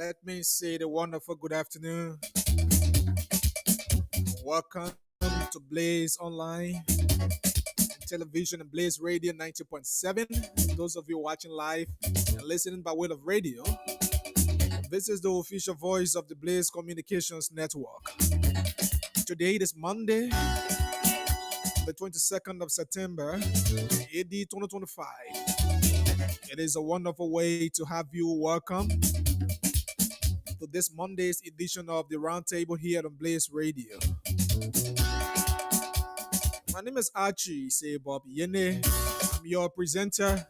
Let me say the wonderful good afternoon. Welcome to Blaze Online Television and Blaze Radio 90.7. Those of you watching live and listening by way of radio, this is the official voice of the Blaze Communications Network. Today is Monday, the 22nd of September, AD 2025. It is a wonderful way to have you welcome to this Monday's edition of the Roundtable here on Blaze Radio. My name is Archie Say Bob Yene. I'm your presenter.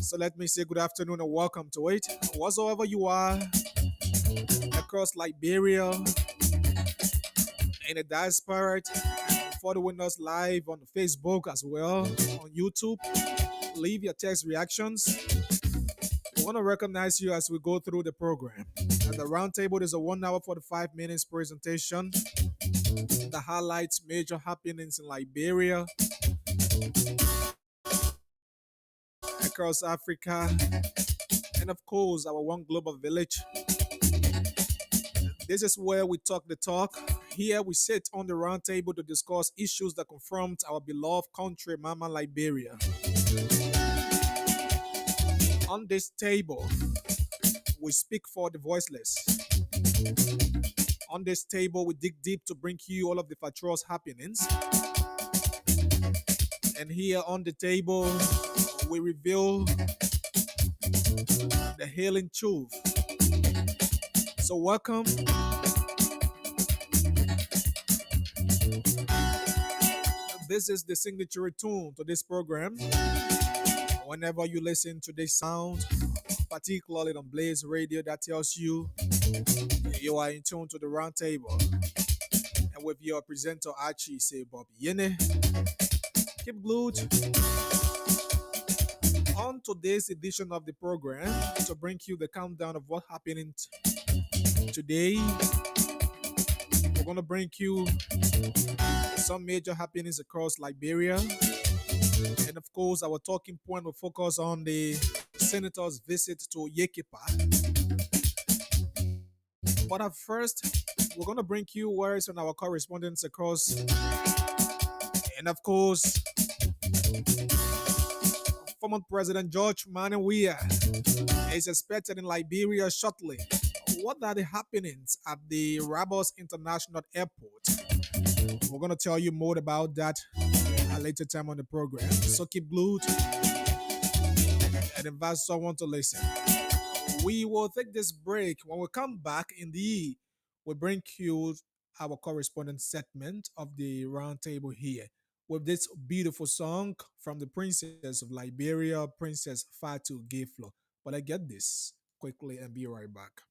So let me say good afternoon and welcome to it. Whatsoever you are, across Liberia, in the diaspora, following us live on Facebook as well, on YouTube, leave your text reactions. We want to recognize you as we go through the program. And the roundtable is a 1 hour 45 minutes presentation that highlights major happenings in Liberia, across Africa, and of course our one global village. This is where we talk the talk. Here we sit on the roundtable to discuss issues that confront our beloved country, Mama Liberia. On this table, we speak for the voiceless. On this table, we dig deep to bring you all of the virtuous happenings. And here on the table, we reveal the healing truth. So welcome. This is the signature tune to this program. Whenever you listen to this sound, particularly on Blaze Radio, that tells you you are in tune to the round table. And with your presenter Archie Say Bob Yene. Keep glued on today's edition of the program to bring you the countdown of what happened today. We're going to bring you some major happenings across Liberia. And of course, our talking point will focus on the senator's visit to Yekipa. But at first, we're going to bring you words from our correspondents across. And of course, former President George Manneh Weah is expected in Liberia shortly. What are the happenings at the Rabos International Airport? We're going to tell you more about that at a later time on the program. So keep glued and invite someone to listen. We will take this break. When we come back, indeed, we'll bring you our correspondent segment of the roundtable here with this beautiful song from the Princess of Liberia, Princess Fatu Gayflow. But I get this quickly and be right back.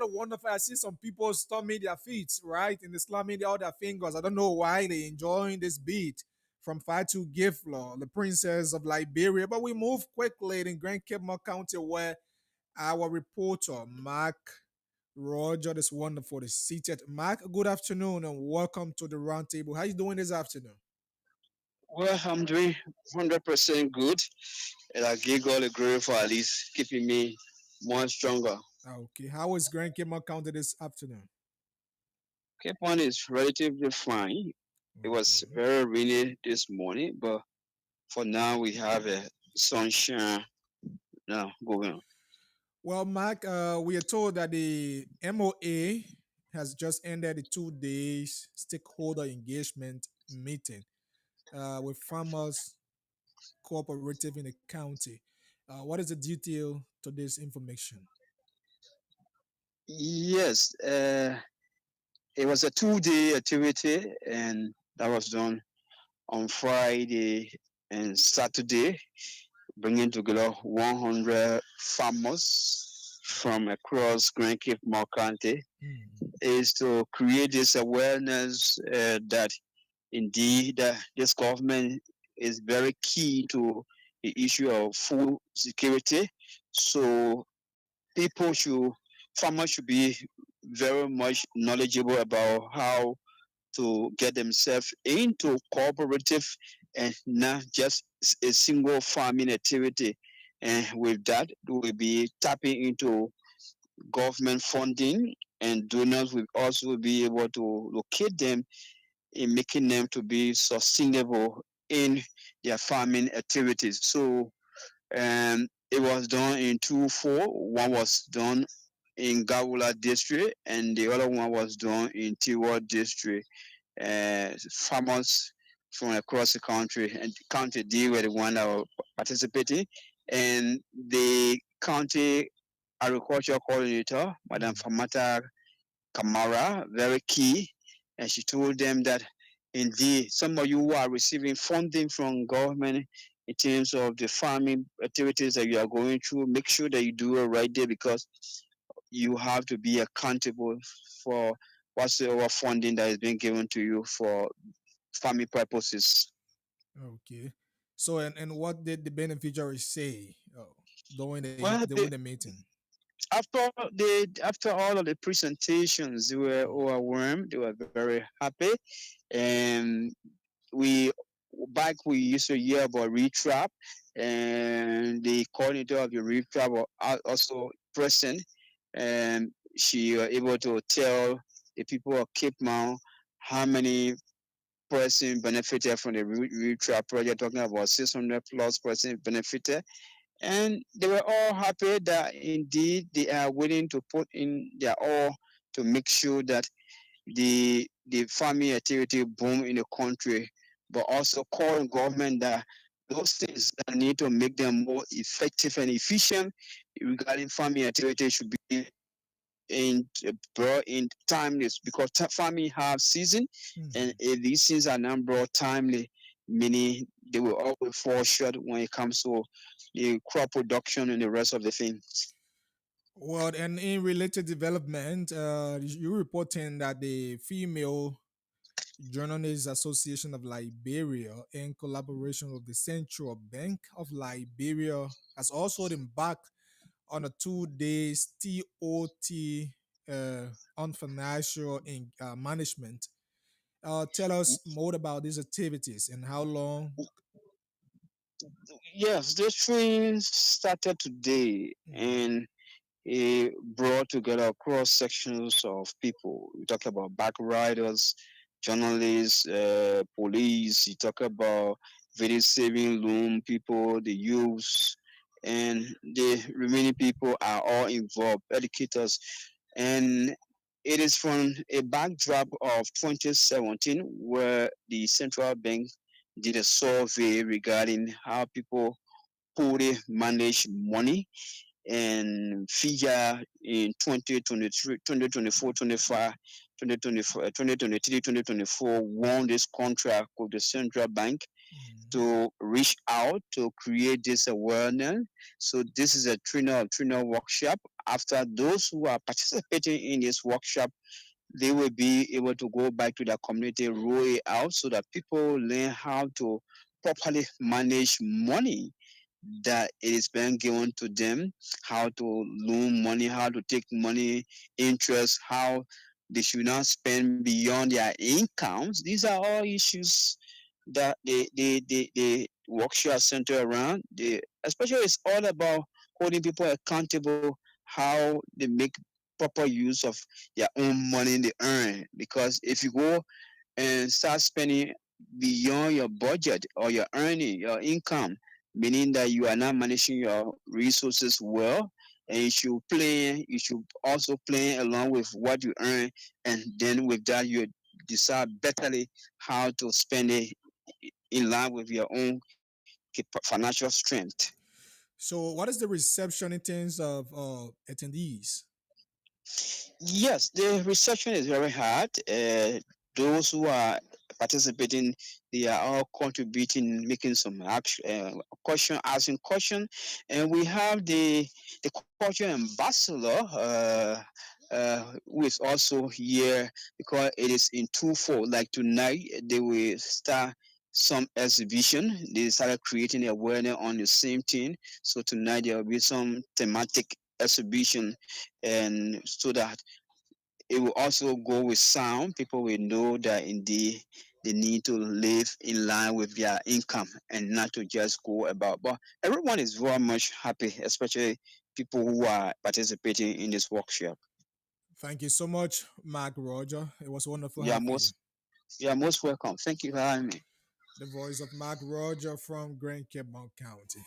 of wonderful. I see some people stomping their feet, right, and they slamming all their fingers. I don't know why they enjoying this beat from Fatu Giflo, the princess of Liberia. But we move quickly in Grand Cape County, where our reporter Mark Roger is wonderful is seated. Mark, good afternoon and welcome to the roundtable. How you doing this afternoon? Well, I'm doing 100% good, and I give God the glory for at least keeping me more stronger. Okay, how is Grand Cape County this afternoon? Cape One is relatively fine. It was Okay. very rainy this morning, but for now we have a sunshine now going on. Well, Mark, we are told that the MOA has just ended the 2 days stakeholder engagement meeting with farmers cooperative in the county. What is the detail to this information? Yes, it was a 2 day activity, and that was done on Friday and Saturday, bringing together 100 farmers from across Grand Cape County Mm. is to create this awareness that indeed this government is very key to the issue of food security. So people should, farmers should be very much knowledgeable about how to get themselves into cooperative and not just a single farming activity. And with that, we'll be tapping into government funding, and donors will also be able to locate them in making them to be sustainable in their farming activities. So it was done in two four. One was done in Gawula district, and the other one was done in Tiwa district. Farmers from across the country and county D were the one that were participating, and the county agriculture coordinator, Madam Mm. Famata Kamara, very key, and she told them that indeed some of you who are receiving funding from government in terms of the farming activities that you are going through, make sure that you do it right there, because you have to be accountable for whatsoever funding that is being given to you for farming purposes. Okay. So, and what did the beneficiaries say Well, during the meeting? after all of the presentations, they were overwhelmed. They were very happy, and we we used to hear about retrap, and the coordinator of the retrap was also present, and she was able to tell the people of Cape Mount how many person benefited from the retrap project, talking about 600 plus person benefited, and they were all happy that indeed they are willing to put in their all to make sure that the farming activity boom in the country, but also calling government that those things that need to make them more effective and efficient regarding farming activity should be in brought in timeless, because farming have season, and Mhm. if these things are not brought timely, meaning they will always fall short when it comes to the crop production and the rest of the things. Well, and in related development, you reporting that the Female Journalists Association of Liberia, in collaboration with the Central Bank of Liberia, has also embarked on a 2 days TOT on financial management. Tell us more about these activities and how long. Yes, this training started today, Mm. and it brought together cross sections of people. We talk about back riders, journalists, police. You talk about video saving loan people, the youths, and the remaining people are all involved, educators. And it is from a backdrop of 2017, where the central bank did a survey regarding how people poorly manage money, and figure in 2023, 2024, 25, 2024, 2023, 2024 won this contract with the central bank Mm. to reach out to create this awareness. So this is a trainer workshop after those who are participating in this workshop, they will be able to go back to their community, roll it out so that people learn how to properly manage money that it is being given to them, how to loan money, how to take money, interest, how they should not spend beyond their incomes. These are all issues that the workshop center around. Especially it's all about holding people accountable, how they make proper use of their own money they earn. Because if you go and start spending beyond your budget or your earning, your income, meaning that you are not managing your resources well, and you should also plan along with what you earn, and then with that you decide betterly how to spend it in line with your own financial strength. So, what is the reception in terms of attendees? Yes, the reception is very hard. Those who are participating, they are all contributing, making some action, question, asking question, and we have the culture ambassador, who is also here because it is in twofold. Like tonight, they will start some exhibition. They started creating awareness on the same thing. So tonight there will be some thematic exhibition, and so that it will also go with sound. People will know that indeed they need to live in line with their income and not to just go about. But everyone is very much happy, especially people who are participating in this workshop. Thank you so much, Mark Roger. It was wonderful You are having you. most you are most welcome. Thank you for having me. The voice of Mark Roger from Grand Cape County.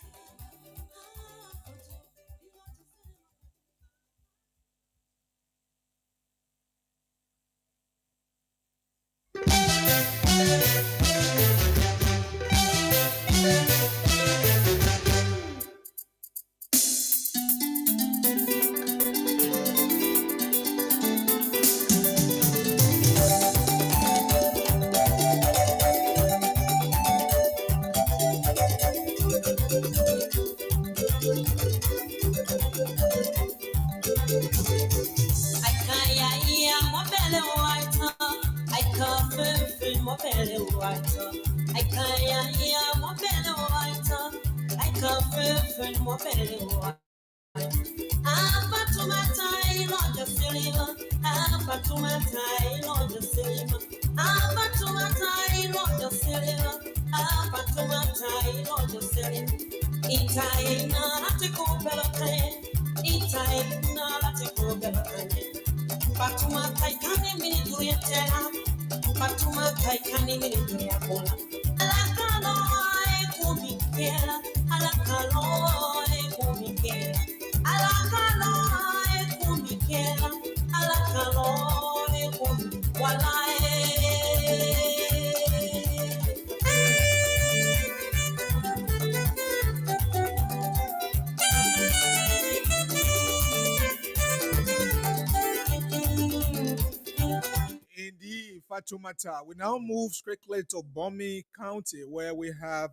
Indeed, Fatumata. We now move strictly to Bomi County, where we have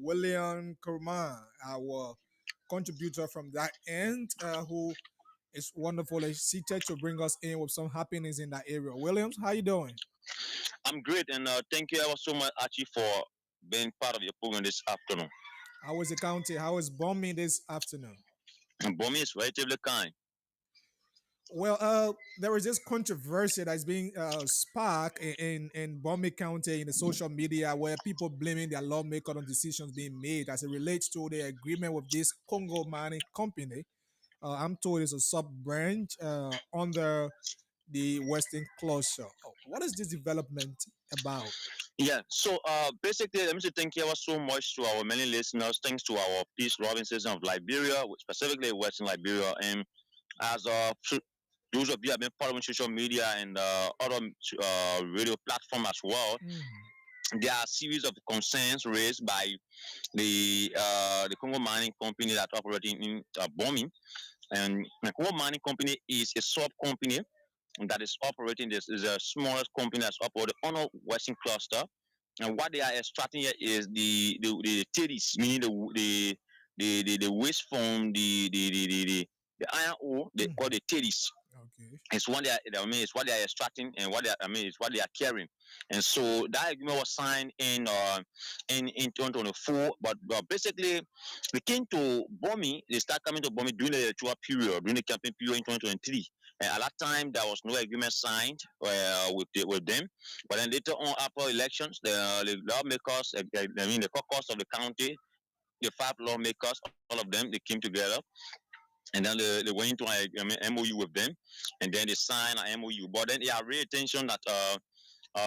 William Kurman, our contributor from that end, who is wonderfully seated to bring us in with some happenings in that area. Williams, how you doing? I'm great, and thank you ever so much, Archie, for being part of your program this afternoon. How is the county? How is Bomi this afternoon? And Bomi is relatively kind. Well, there is this controversy that's being sparked in Bombay County in the social media where people blaming their lawmaker on decisions being made as it relates to the agreement with this Congo mining company. I'm told it's a sub branch under the Western Closure. What is this development about? Yeah, so basically, let me say thank you ever so much to our many listeners. Thanks to our Peace Robin Citizen of Liberia, specifically Western Liberia. And as those of you have been following social media and other radio platform as well, there are a series of concerns raised by the Congo Mining Company that operating in Bomi. And the Congo Mining Company is a sub company that is operating. This is a smallest company that's operating on a Western cluster. And what they are extracting here is the titties, meaning the waste from the The iron ore they call Mhm. the teddies. Okay. It's what I mean, it's what they are extracting and what they I mean, it's what they are carrying. And so that agreement was signed in 2024. But basically, we came to Bomi. They start coming to Bomi during the electoral period, during the campaign period in 2023. And at that time, there was no agreement signed with them. But then later on, after elections, the lawmakers, I mean, the caucus of the county, the five lawmakers, all of them, they came together and then they went into an MOU with them, and then they signed an MOU. But then they are really attention that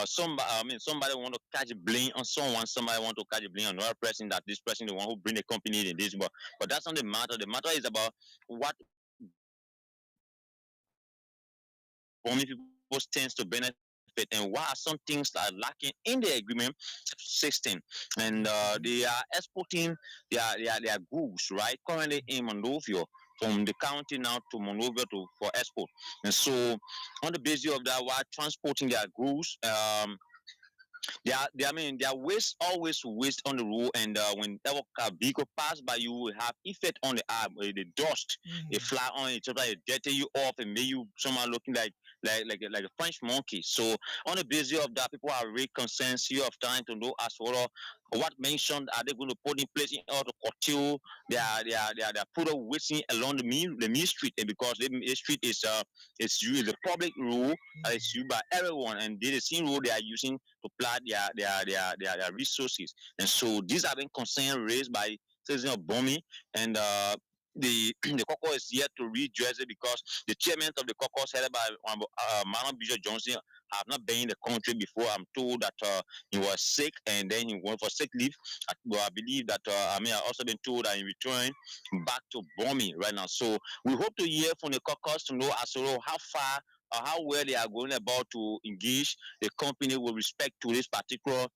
somebody want to catch blame on someone, somebody want to catch blame on another person, that this person the one who bring the company in this. But that's not the matter. The matter is about what only people stands to benefit and what are some things that are lacking in the agreement system. And Okay. they are exporting their goods right currently in Monrovia from the county now to Monrovia for export. And so on the basis of that, while transporting their goods, I mean, there are waste, always waste on the road, and whenever a vehicle pass by, you will have effect on the eye, the dust, it Mhm. fly on it, it dirty you off, and make you someone looking like a French monkey. So on the basis of that, people are really concerned here of trying to know as well what mention are they going to put in place in order to curtail their product wasting along the main street, and because the main street is it's used the public road, it's Mhm. used by everyone, and this is the same road they are using to plant their resources. And so these have been concerns raised by citizens of Bomi, and the caucus is yet to redress it because the chairman of the caucus, headed by Madam Bishop Johnson, have not been in the country before. I'm told that he was sick and then he went for sick leave. But I believe that I've also been told that he returned back to Bomi right now. So we hope to hear from the caucus to know as well how far or how well they are going about to engage the company with respect to this particular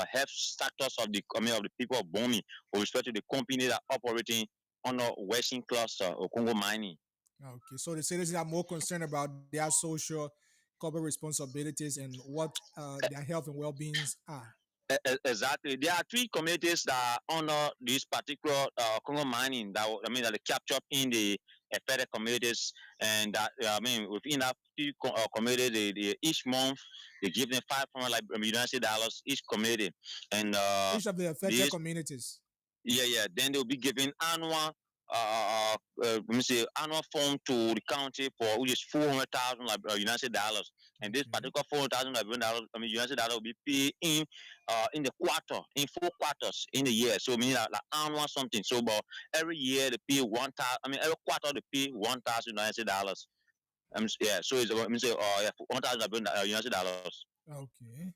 health status of the people of Bomi with respect to the company that are operating under Western Cluster or Congo Mining. Okay. So the citizens are more concerned about their social corporate responsibilities and what their health and well-beings are. Exactly. There are three communities that are under this particular Congo mining that they captured in the affected communities, and that within that three community, each month they give them 500 like United dollars each community, and Each of the affected this communities. yeah. Then they'll be giving let me say annual form to the county for which is 400,000 like United dollars, and this Okay. particular 400,000 United dollars will be paid in the quarter, in 4 quarters in the year. So meaning like annual something. So but every year they pay 1,000. Every quarter they pay 1,000 United dollars. Yeah. So it's about, let me say 1,000 United dollars. Okay.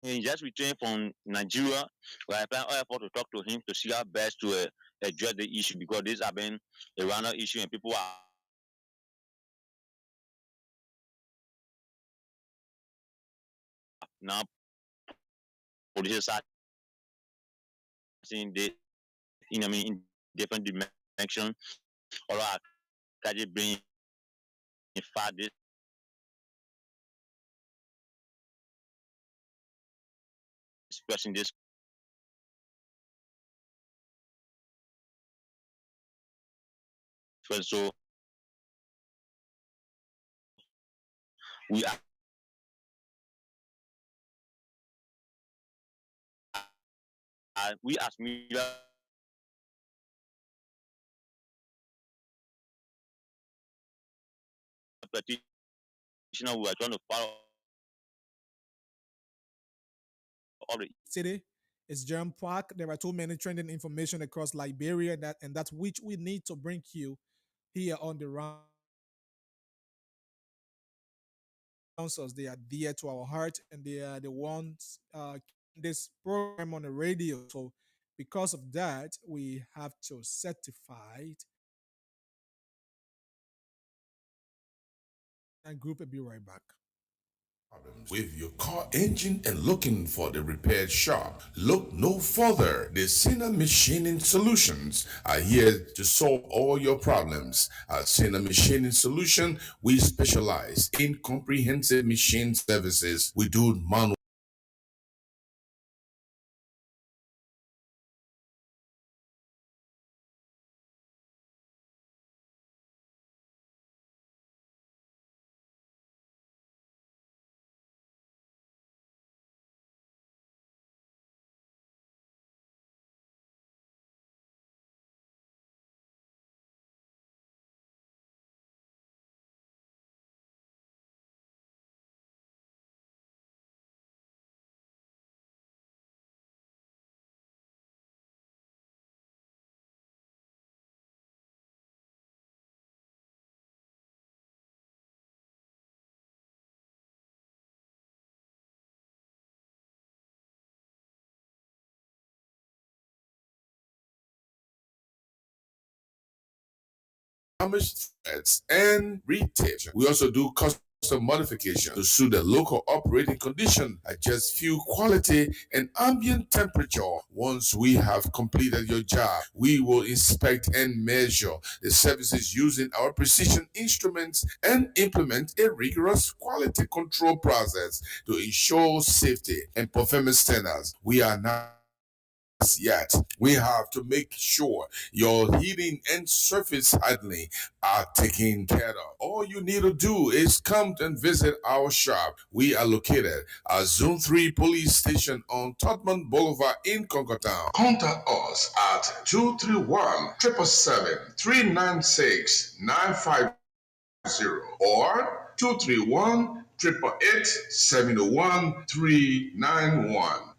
He just returned from Nigeria. We are applying all effort to talk to him to see how best to address the issue because this has been a random issue and people are now police are seeing this in different dimensions. Or can you bring in fact this person this person. So we we as media practitioners we are trying to follow all the City is Jerem Park. There are too many trending information across Liberia and that's which we need to bring you here on the round. Sponsors, they are dear to our heart and they are the ones this program on the radio. So because of that, we have to certify it and group and be right back. Problems with your car engine and looking for the repair shop? Look no further. The Sina Machining Solutions are here to solve all your problems. At Sina Machining Solution, we specialize in comprehensive machine services. We do manual damage threats and retouch. We also do custom modification to suit the local operating condition, adjust fuel quality and ambient temperature. Once we have completed your job, we will inspect and measure the services using our precision instruments and implement a rigorous quality control process to ensure safety and performance standards. We are not yet. We have to make sure your heating and surface idling are taken care of. All you need to do is come and visit our shop. We are located at Zone 3 Police Station on Totman Boulevard in Concotown. Contact us at 231 777 396 or 231 888 701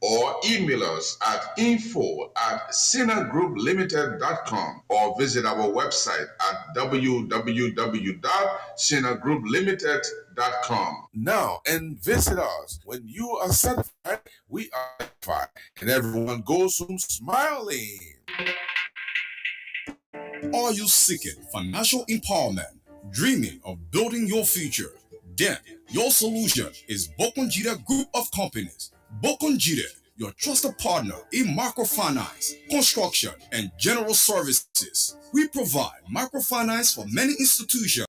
or email us at info@sinagrouplimited.com or visit our website at www.sinagrouplimited.com. Now and visit us. When you are satisfied, we are satisfied, and everyone goes home smiling. Are you seeking financial empowerment, dreaming of building your future? Then your solution is Bokonjida Group of Companies. Bokonjida, your trusted partner in microfinance, construction, and general services. We provide microfinance for many institutions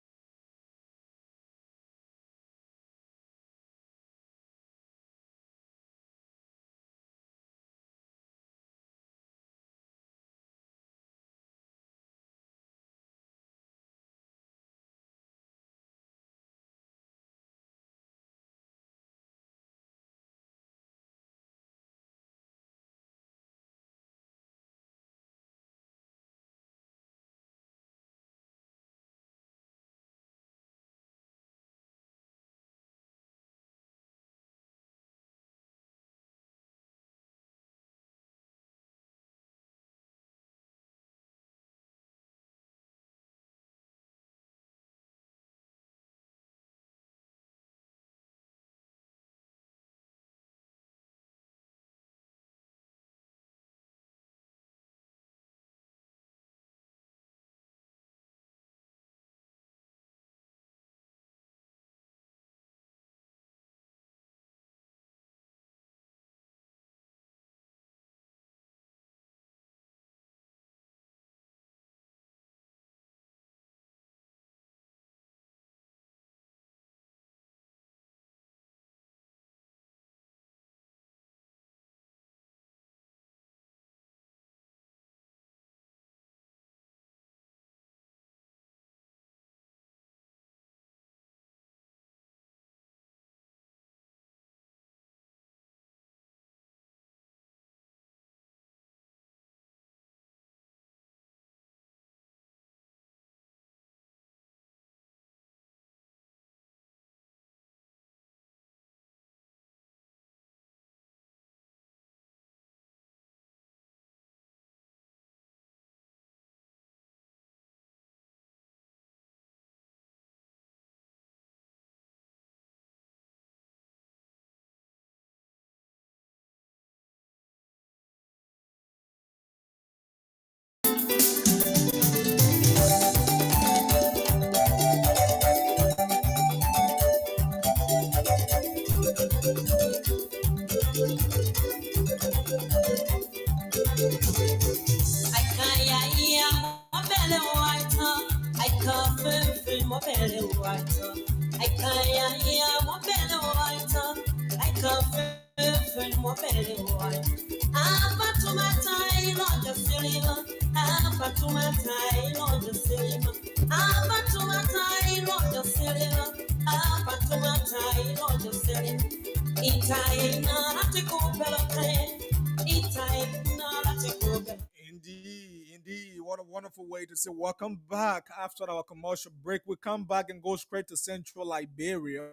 Indeed, indeed. What a wonderful way to say welcome back after our commercial break. We come back and go straight to central Liberia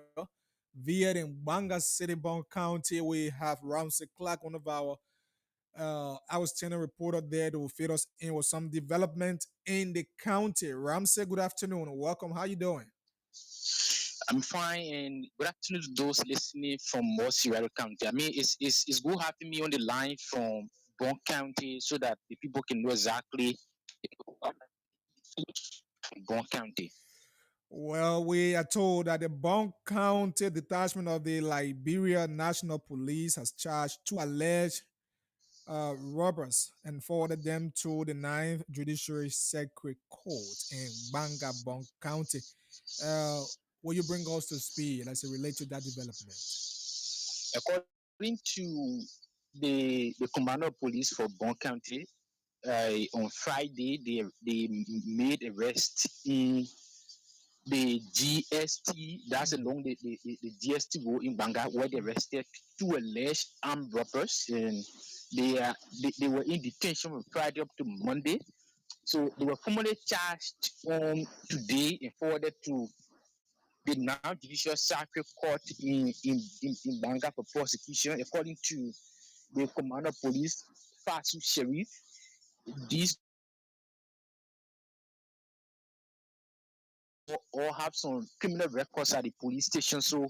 via the Banga City, Bon County. We have Ramsey Clark, one of our outstanding reporter there to fill us in with some development in the county. Ramsey, good afternoon. Welcome. How you doing? I'm fine, and good afternoon to those listening from Mosirado County. I mean, it's good having me on the line from Bon County so that the people can know exactly Bon County. Well, we are told that the Bon County detachment of the Liberia National Police has charged two alleged robbers and forwarded them to the Ninth Judiciary Circuit Court in Banga, Bon County. Will you bring us to speed as it relates to that development? According to the commander of police for Bon County, on Friday they made arrest in the GST. That's along the GST road in Banga, where they arrested two alleged armed robbers, and they were in detention from Friday up to Monday. So they were formally charged on today and forwarded to the now Judicial Circuit Court in Banga for prosecution. According to the commander of police, Fasu Sharif, these all have some criminal records at the police station. So,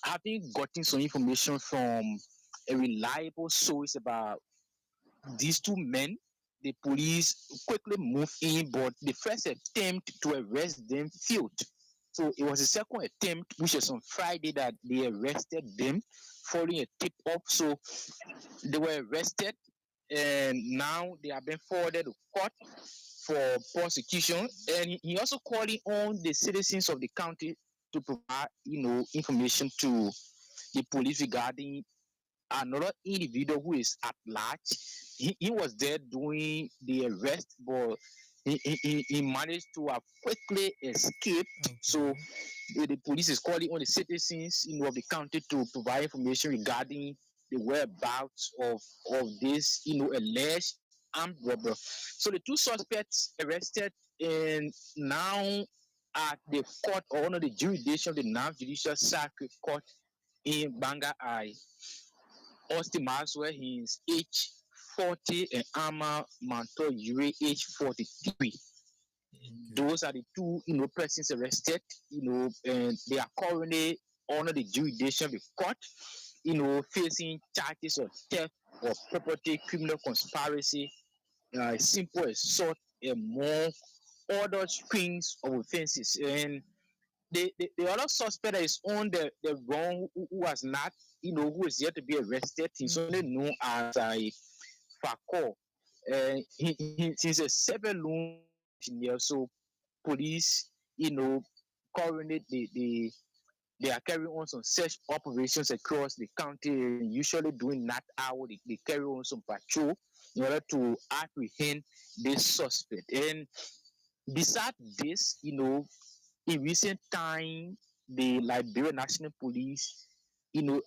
having gotten some information from a reliable source about these two men, the police quickly moved in, but the first attempt to arrest them failed. So it was the second attempt, which was on Friday, that they arrested them following a tip-off. So they were arrested, and now they have been forwarded to court for prosecution. And he also calling on the citizens of the county to provide, information to the police regarding another individual who is at large. He was there doing the arrest, but he managed to quickly escape. Okay. So the police is calling on the citizens, of the county to provide information regarding the whereabouts of this, alleged armed robber. So the two suspects arrested and now at the court or under the jurisdiction of the non-judicial circuit court in Banga I. Austin Maxwell, he's age 40, and Ama Manto Yuri, age 43. Okay. Those are the two, persons arrested, and they are currently under the jurisdiction of the court, facing charges of theft of property, criminal conspiracy, simple assault, and more other strings of offenses. And the other suspect that is on the wrong, who was not, who is yet to be arrested, he's only known as a Fakor. He's a seven-loan engineer. So police, currently they are carrying on some search operations across the county. Usually during that hour, they carry on some patrol in order to apprehend this suspect. And besides this, in recent time, the Liberia National Police,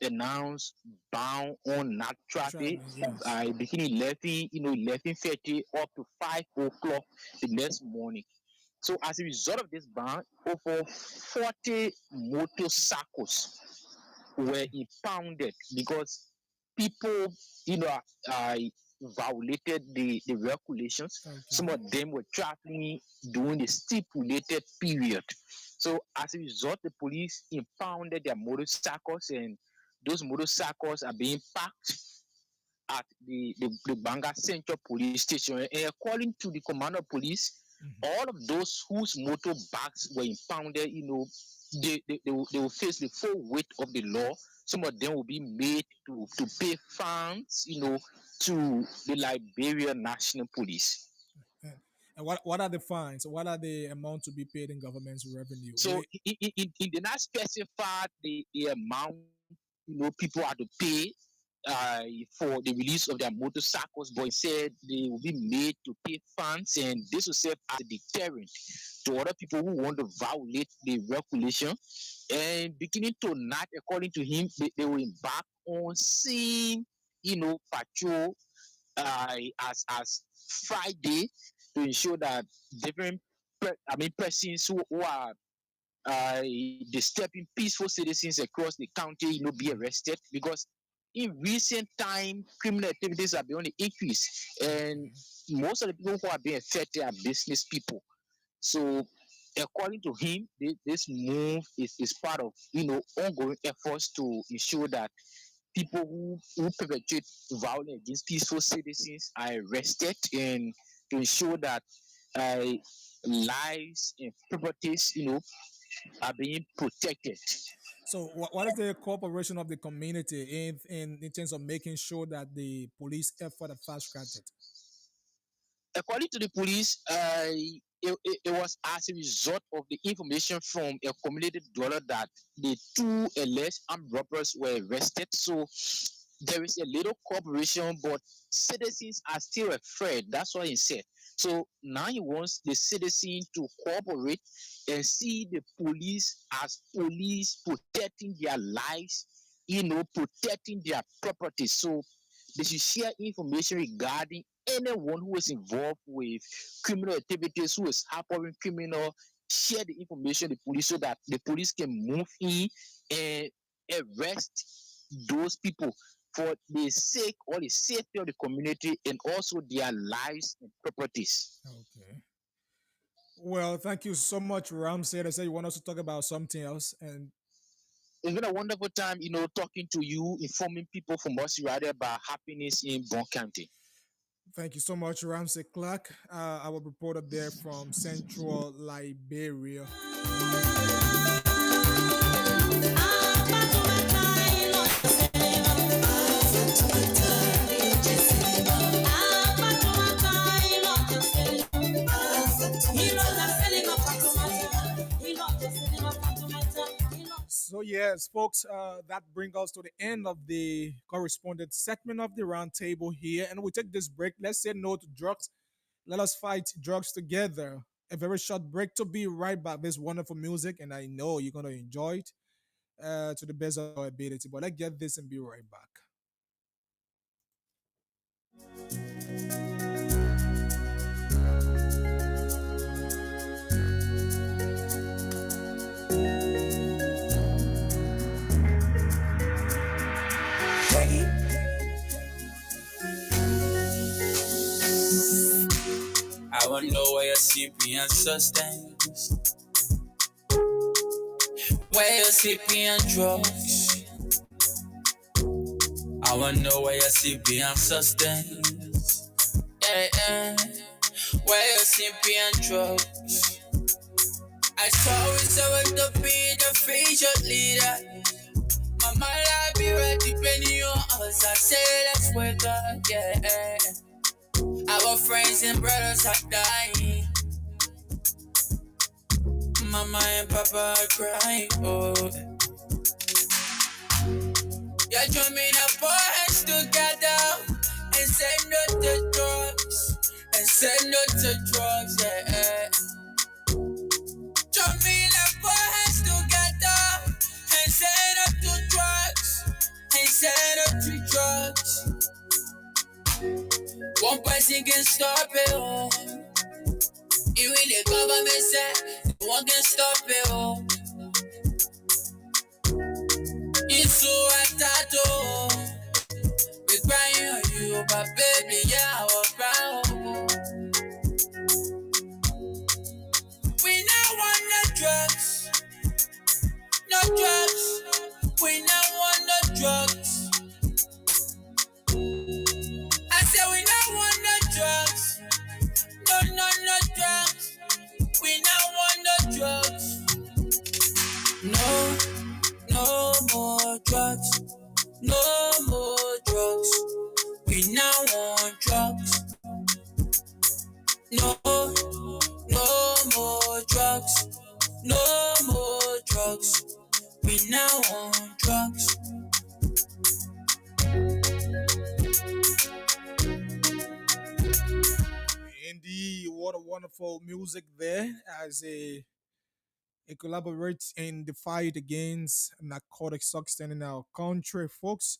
announced ban on night traffic, Yes. beginning 11:30 up to 5 o'clock the next morning. So as a result of this ban, over 40 motorcycles were impounded because people, violated the regulations. Okay. Some of them were traveling during the stipulated period. So as a result, the police impounded their motorcycles, and those motorcycles are being parked at the Banga Central Police Station. And according to the commander of police, all of those whose motorbikes were impounded, they will face the full weight of the law. Some of them will be made to pay fines, to the Liberia National Police. And what are the fines? What are the amount to be paid in government's revenue? So it did not specify the amount people are to pay for the release of their motorcycles, but it said they will be made to pay fines, and this will serve as a deterrent to other people who want to violate the regulation. And beginning tonight, according to him, they will embark on same, patrol as Friday to ensure that different, persons who are uh, disturbing peaceful citizens across the county, be arrested, because in recent time, criminal activities have been on the increase, and most of the people who are being affected are business people. So, according to him, this move is part of ongoing efforts to ensure that people who perpetrate violence against peaceful citizens are arrested, and to ensure that uh, lives and properties, are being protected. So what is the cooperation of the community in terms of making sure that the police effort are fast tracked? According to the police, it was as a result of the information from a community dweller that the two alleged armed robbers were arrested. So there is a little cooperation, but citizens are still afraid. That's what he said. So now he wants the citizens to cooperate and see the police as police protecting their lives, protecting their property. So they should share information regarding anyone who is involved with criminal activities, who is harboring criminal, share the information with the police so that the police can move in and arrest those people for the sake or the safety of the community and also their lives and properties. Okay. Well, thank you so much, Ramsey. I said you want us to talk about something else, and it's been a wonderful time, talking to you, informing people from us right about happiness in Bon County. Thank you so much, Ramsey Clark, our reporter there from Central Liberia. So yes, folks, that brings us to the end of the correspondent segment of the roundtable here, and we take this break. Let's say no to drugs. Let us fight drugs together. A very short break to be right back. This wonderful music, and I know you're gonna enjoy it to the best of our ability. But let's get this and be right back. I wanna know where your CP and sustains, where your CP and drugs. I wanna know where your CP and sustains, yeah. Where your CP and drugs. I saw it, so I to be the future leader. Mama, I'll be ready, depending on us. I say, let's wake up, yeah. Our friends and brothers are dying. Mama and Papa are crying, oh. You're drumming up our hands together and say no to drugs, and say no to drugs, yeah. Drumming up our hands together and say no to drugs, and say no to drugs. One person can stop it all. Even the government said no one can stop it all. It's so hard, oh. We're crying on you, but baby, yeah, we're proud. We now want no drugs, no drugs. We now want no drugs. I said we now want no drugs, no drugs. We now want no drugs. No more drugs, no more drugs. We now want wonderful music there as it collaborates in the fight against narcotic substance in our country, folks.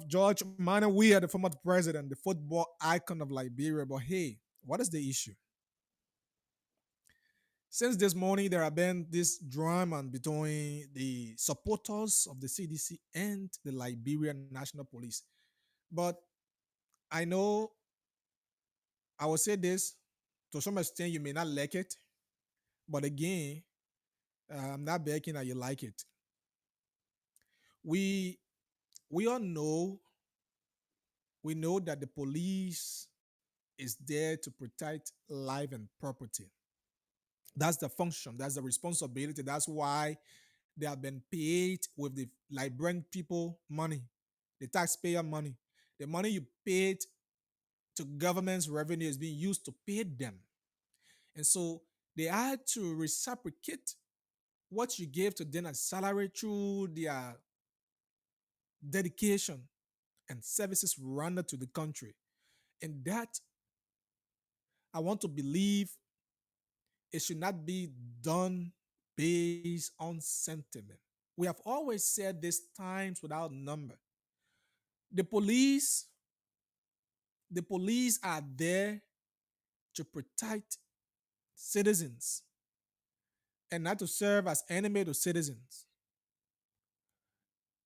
George Manuel Weah, the former president, the football icon of Liberia. But hey, what is the issue? Since this morning, there have been this drama between the supporters of the CDC and the Liberian National Police. But I know I will say this to some extent, you may not like it, but again, I'm not begging that you like it. We we all know we know that the police is there to protect life and property. That's the function, that's the responsibility. That's why they have been paid with the Liberian people money, the taxpayer money. The money you paid to government's revenue is being used to pay them. And so they had to reciprocate what you gave to them as salary through their dedication and services rendered to the country. And that I want to believe it should not be done based on sentiment. We have always said this times without number. The police, the police are there to protect citizens and not to serve as enemy to citizens.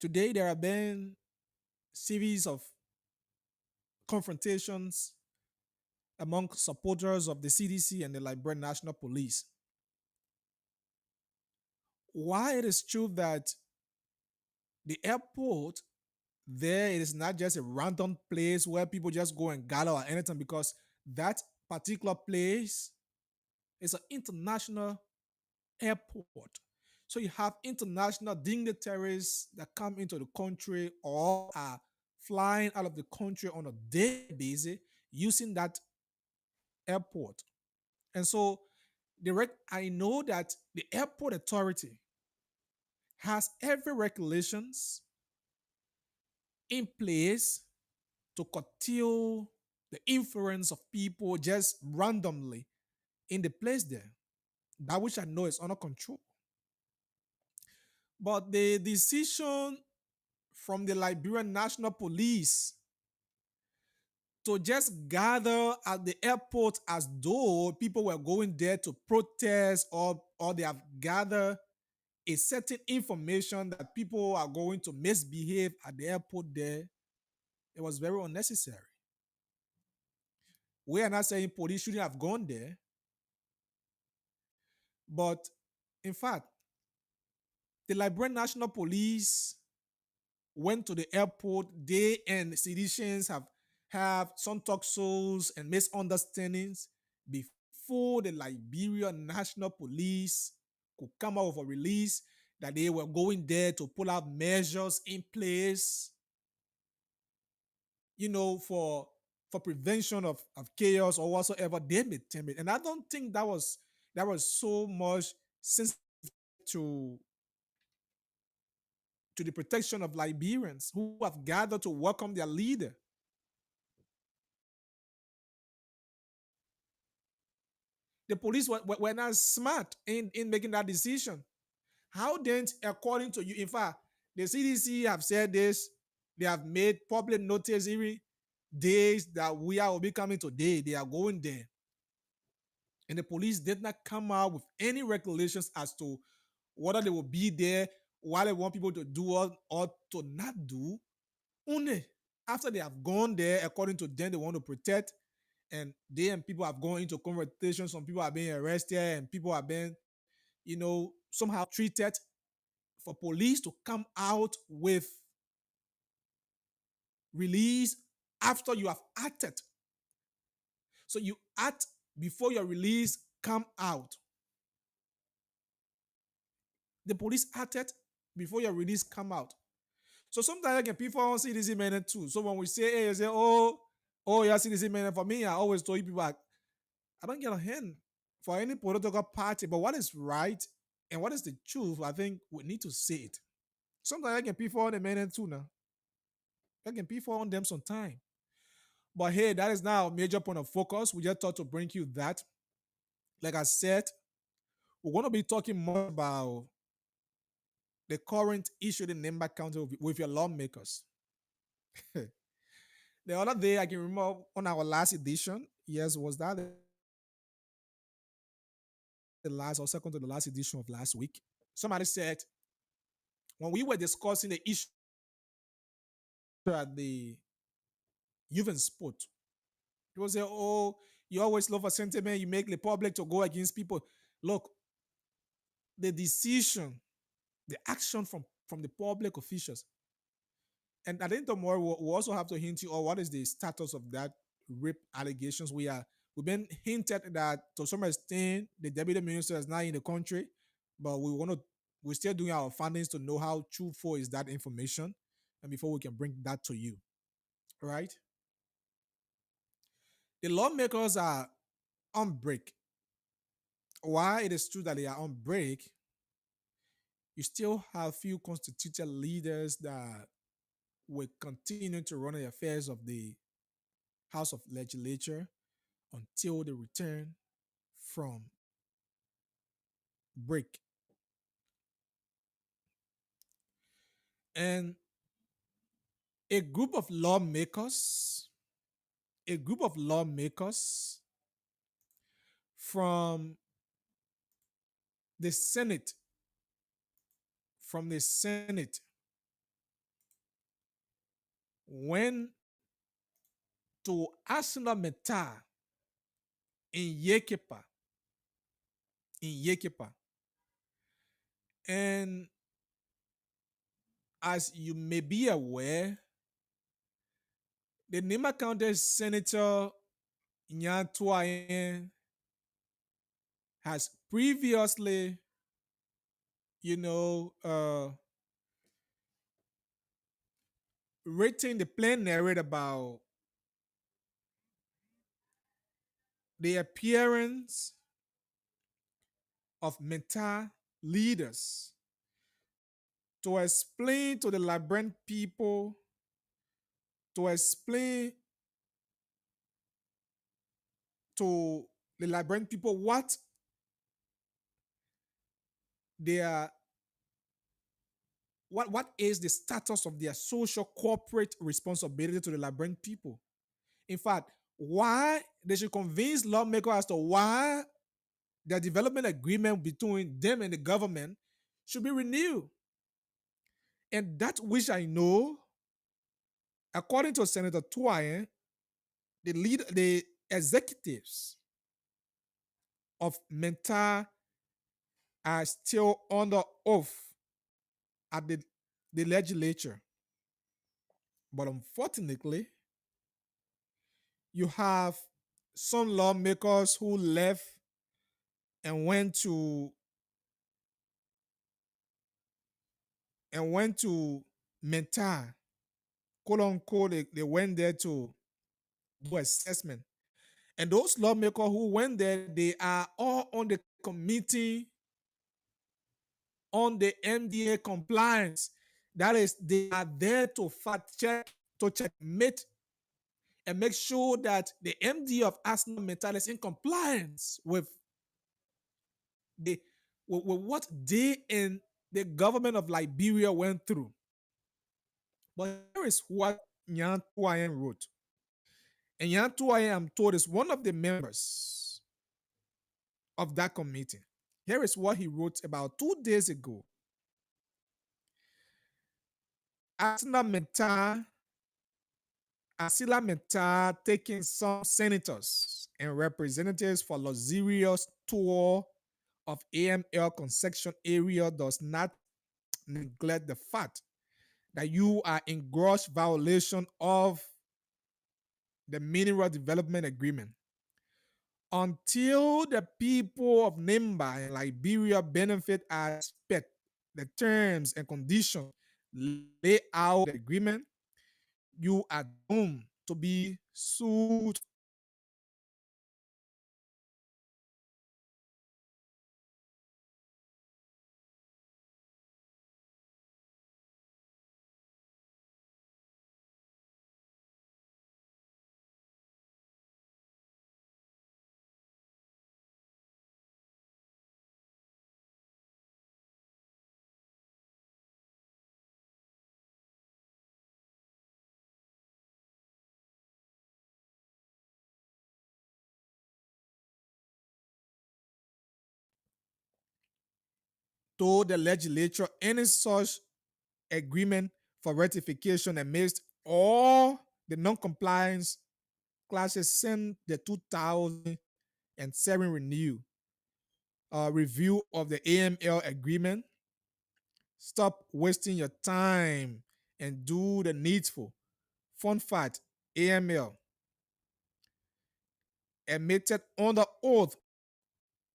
Today there have been series of confrontations among supporters of the CDC and the Liberian National Police. Why it is true that the airport there it is not just a random place where people just go and gather or anything, because that particular place is an international airport. So you have international dignitaries that come into the country or are flying out of the country on a daily basis using that airport. And so I know that the airport authority has every regulations in place to curtail the influence of people just randomly in the place there. That which I know is under control. But the decision from the Liberian National Police to just gather at the airport as though people were going there to protest, or they have gathered a certain information that people are going to misbehave at the airport there, it was very unnecessary. We are not saying police shouldn't have gone there, but in fact, the Liberian National Police went to the airport. They and citizens have some talk shows and misunderstandings before the Liberian National Police could come out with a release that they were going there to pull out measures in place, for prevention of chaos or whatsoever they may term it. And I don't think that was so much sensitive to the protection of Liberians who have gathered to welcome their leader. The police were not smart in making that decision. How then, according to you, in fact, the CDC have said this, they have made public notice every days that we will be coming today. They are going there. And the police did not come out with any regulations as to whether they will be there, what they want people to do or to not do, only after they have gone there, according to them, they want to protect, and they and people have gone into conversations. Some people are being arrested, and people are being, somehow treated. For police to come out with release after you have acted. So you act before your release come out. The police acted before your release come out. So sometimes again, people don't see this man too. So when we say, hey, you say, yeah, see this man. For me, I always told you people, I don't get a hand for any political party, but what is right and what is the truth, I think we need to say it. Sometimes I can people on the man too now. I can people on them sometime. But hey, that is now a major point of focus. We just thought to bring you that. Like I said, we're going to be talking more about the current issue in Nemba County with your lawmakers. The other day, I can remember on our last edition, yes, was that the last or second to the last edition of last week? Somebody said, when we were discussing the issue at the youth and sport, people say, oh, you always love a sentiment, you make the public to go against people. Look, the decision, the action from the public officials. And I think tomorrow we'll also have to hint you on what is the status of that rape allegations. We've been hinted that to some extent the deputy minister is not in the country, but we're still doing our findings to know how truthful is that information, and before we can bring that to you. All right. The lawmakers are on break. Why it is true that they are on break, you still have few constituted leaders that will continue to run the affairs of the House of Legislature until they return from break. And a group of lawmakers from the Senate, went to Arsenal Meta in Yekepa. And as you may be aware, the Nema County Senator Nyan Tuayen has previously, written the plenary about the appearance of Meta leaders to explain to the Liberian people, what their what is the status of their social corporate responsibility to the Liberian people. In fact, why they should convince lawmakers as to why the development agreement between them and the government should be renewed. And that which I know, according to Senator Tuayen, the executives of Menta are still under oath at the legislature. But unfortunately, you have some lawmakers who left and went to Menta, quote unquote. They went there to do assessment. And those lawmakers who went there, they are all on the committee on the MDA compliance. That is, they are there to fact check, to checkmate, and make sure that the MD of Arsenal Metal is in compliance with what they and the government of Liberia went through. But here is what Nyan Tuayen wrote. And Nyan Tuayen, I'm told, is one of the members of that committee. Here is what he wrote about 2 days ago. Asila Meta, Asila Meta taking some senators and representatives for luxurious tour of AML concession area does not neglect the fact that you are in gross violation of the Mineral Development Agreement. Until the people of Nimba and Liberia benefit as per the terms and conditions laid out in the agreement, you are doomed to be sued. To the legislature any such agreement for ratification amidst all the non-compliance classes sent the 2007 review of the AML agreement. Stop wasting your time and do the needful. Fun fact, AML admitted under oath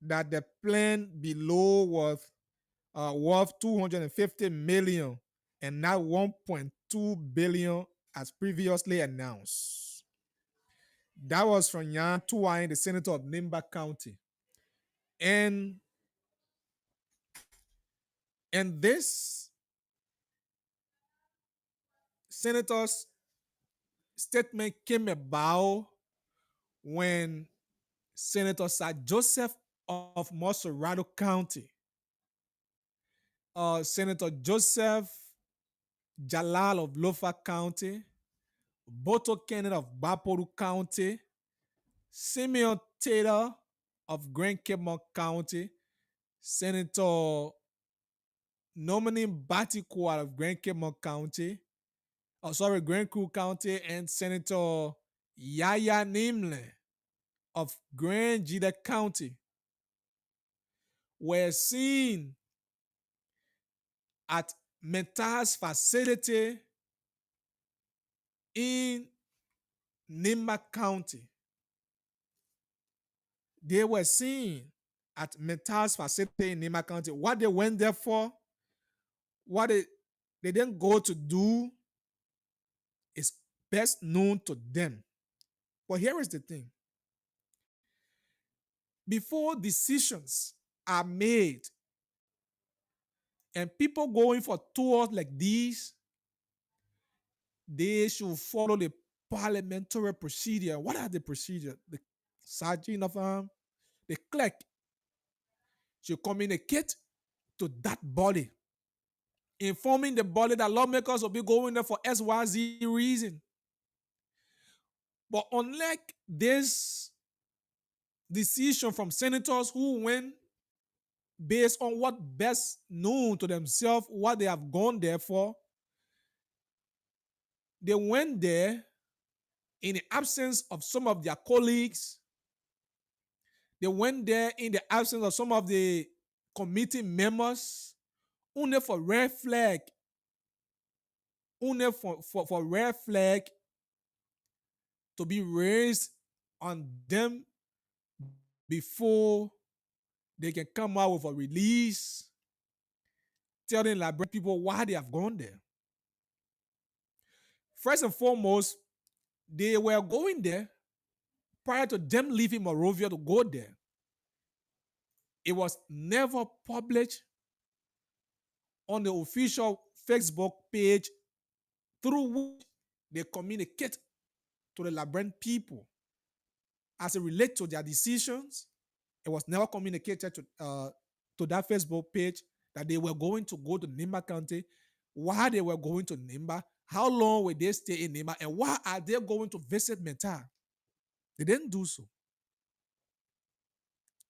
that the plan below was worth 250 million and not 1.2 billion as previously announced. That was from Yan Tuwain, the senator of Nimba County. And this senator's statement came about when Senator Sir Joseph of Mosorado County, Senator Joseph Jalal of Lofa County, Boto Kenneth of Baporu County, Simeon Taylor of Grand Cape County, Senator Nominee Batiko of Grand Cape County, Grand Crew County, and Senator Yaya Nimle of Grand Jida County were seen at Meta's facility in Nimba County. They were seen at Meta's facility in Nimba County. What they went there for, what they didn't go to do is best known to them. But here is the thing. Before decisions are made and people going for tours like these, they should follow the parliamentary procedure. What are the procedures? The sergeant of the clerk should communicate to that body, informing the body that lawmakers will be going there for XYZ reason. But unlike this decision from senators who went based on what best known to themselves, what they have gone there for, they went there in the absence of some of their colleagues. They went there in the absence of some of the committee members, only for red flag, only for red flag to be raised on them before they can come out with a release telling Liberian people why they have gone there. First and foremost, they were going there prior to them leaving Monrovia to go there. It was never published on the official Facebook page through which they communicate to the Liberian people as it relates to their decisions. It was never communicated to that Facebook page that they were going to go to Nimba County, why they were going to Nimba, how long will they stay in Nimba, and why are they going to visit Meta. They didn't do so.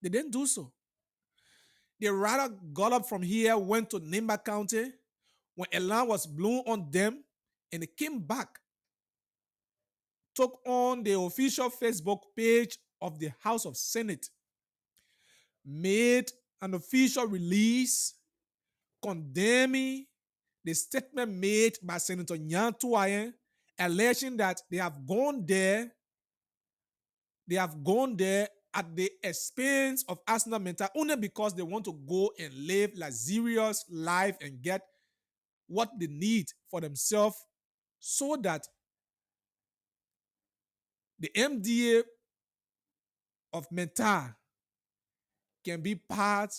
They didn't do so. They rather got up from here, went to Nimba County, when alarm was blown on them, and they came back, took on the official Facebook page of the House of Senate, made an official release condemning the statement made by Senator Nyan Tuayen, alleging that they have gone there at the expense of Arsenal Mental only because they want to go and live luxurious life and get what they need for themselves so that the MDA of Mental can be part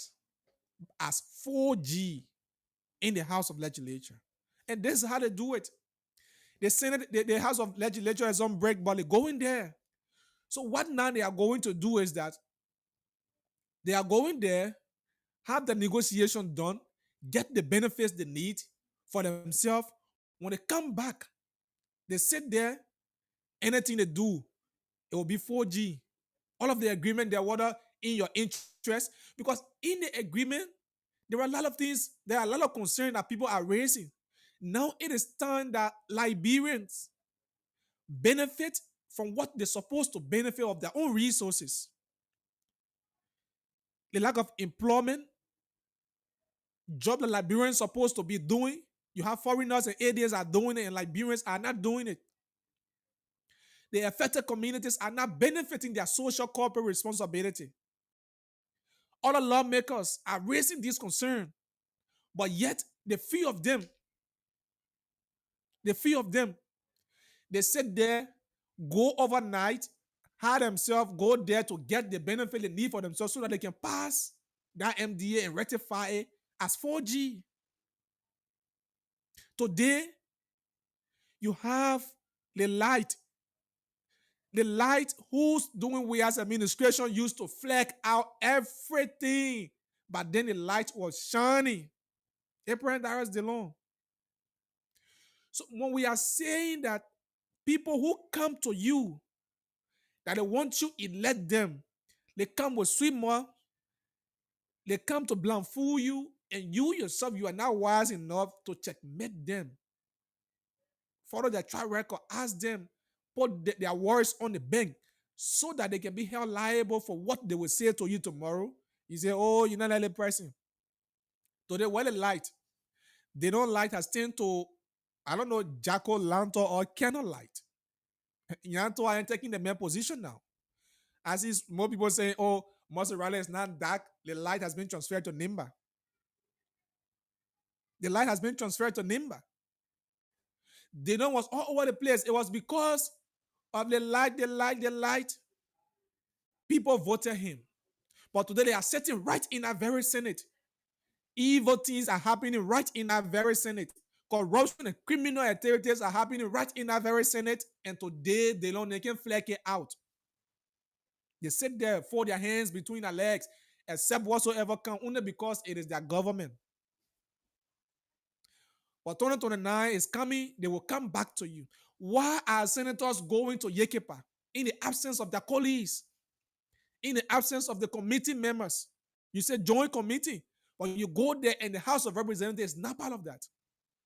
as 4G in the House of Legislature. And this is how they do it. The Senate, the House of Legislature is on break, but they go in there. So what now they are going to do is that they are going there, have the negotiation done, get the benefits they need for themselves. When they come back, they sit there, anything they do, it will be 4G. All of the agreement, they're whether in your interest, because in the agreement, there are a lot of things, there are a lot of concerns that people are raising. Now it is time that Liberians benefit from what they're supposed to benefit of their own resources. The lack of employment, job that Liberians are supposed to be doing. You have foreigners and ADs are doing it, and Liberians are not doing it. The affected communities are not benefiting their social corporate responsibility. Other lawmakers are raising this concern, but yet the few of them, they sit there, go overnight, hire themselves, go there to get the benefit they need for themselves so that they can pass that MDA and rectify it as 4G. Today, you have the light who's doing we as administration used to fleck out everything, but then the light was shining. Abraham Darius DeLong. So when we are saying that people who come to you, that they want you elect them, they come with sweet mouth, they come to blindfold you, and you yourself, you are not wise enough to checkmate them. Follow their track record, ask them, put their words on the bank so that they can be held liable for what they will say to you tomorrow. You say, oh, you're not a person. Today, what they light, they don't light has turned to, I don't know, Jacko Lantern or candlelight. Yanto are taking the main position now. As is more people saying, oh, mozzarella is not dark, the light has been transferred to Nimba. The light has been transferred to Nimba. They know was all over the place. It was because of the light. People voted him. But today they are sitting right in our very Senate. Evil things are happening right in our very Senate. Corruption and criminal activities are happening right in our very Senate. And today they can fleck it out. They sit there, fold their hands between their legs, accept whatsoever come only because it is their government. But 2029 is coming, they will come back to you. Why are senators going to Yekepa in the absence of their colleagues, in the absence of the committee members? You say joint committee, but you go there and the House of Representatives is not part of that.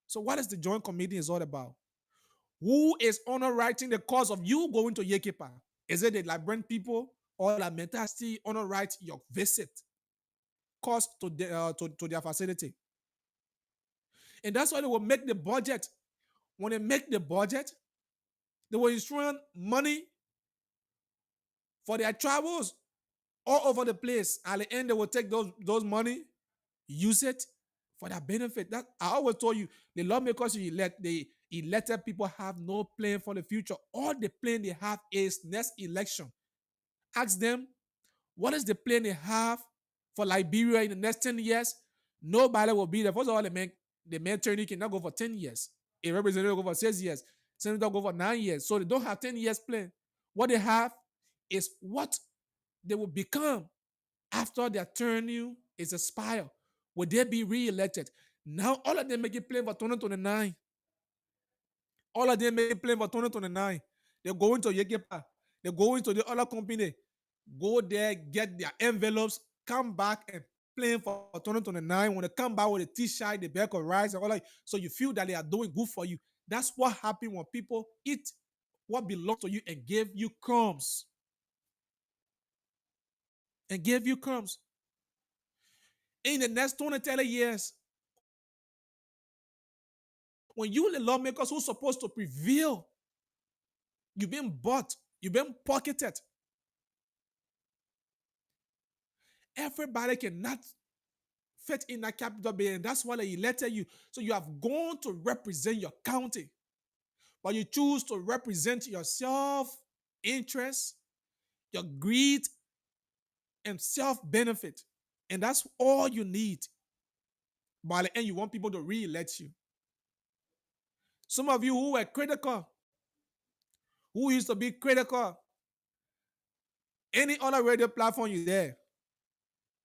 So what is the joint committee is all about? Who is underwriting the cause of you going to Yekepa? Is it the Liberian people or the Mentasty underwrite your visit cost to their facility? And that's why they will make the budget. When they make the budget, they will instruct money for their travels all over the place. At the end, they will take those money, use it for their benefit. That I always told you, the lawmakers you elect, the elected people have no plan for the future. All the plan they have is next election. Ask them, what is the plan they have for Liberia in the next 10 years? Nobody will be there. First of all, the main attorney cannot go for 10 years. A representative will go for 6 years. Senator go for 9 years. So they don't have 10 years plan. What they have is what they will become after their term is expired. Will they be re-elected? Now all of them make it plan for 2029. All of them make it plan for 2029. They're going to Yekepa. They're going to the other company. Go there, get their envelopes, come back and plan for 2029, when they come back with a t-shirt, the bag of rice, and all that, so you feel that they are doing good for you. That's what happens when people eat what belongs to you and give you crumbs. And give you crumbs. In the next 20, 30 years, when you the lawmakers who's supposed to prevail, you've been bought, you've been pocketed. Everybody cannot fit in that capital building. That's why they elected you. So you have gone to represent your county, but you choose to represent your self-interest, your greed, and self-benefit. And that's all you need. By the end, you want people to re-elect you. Some of you who were critical, who used to be critical, any other radio platform you there,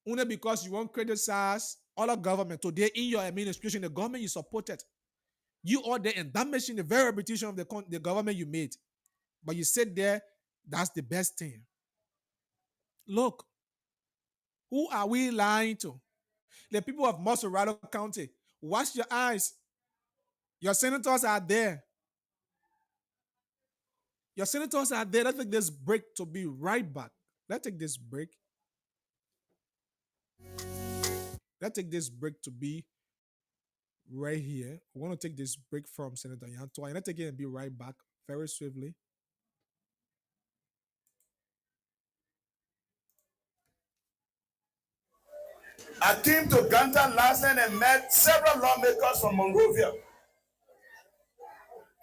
only because you won't criticize other government. Today, in your administration, the government you supported, you are there and damaging the very reputation of the government you made. But you sit there, that's the best thing. Look, who are we lying to? The people of Montserrat County. Wash your eyes. Your senators are there. Your senators are there. Let's take this break to be right back. Let's take this break. Let's take this break to be right here. We want to take this break from Senator Yantois. Let's take it and be right back very swiftly. I came to Ganta last night and met several lawmakers from Monrovia.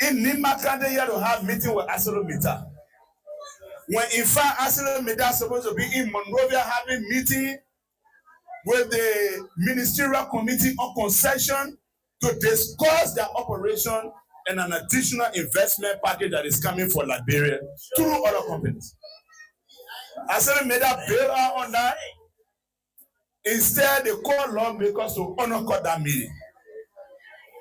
In Nimakande here to have meeting with ArcelorMittal. When in fact ArcelorMittal is supposed to be in Monrovia having meeting with the Ministerial Committee on Concession to discuss their operation and an additional investment package that is coming for Liberia through other companies. ArcelorMittal bailed out on that. Instead, they called lawmakers to honor that meeting.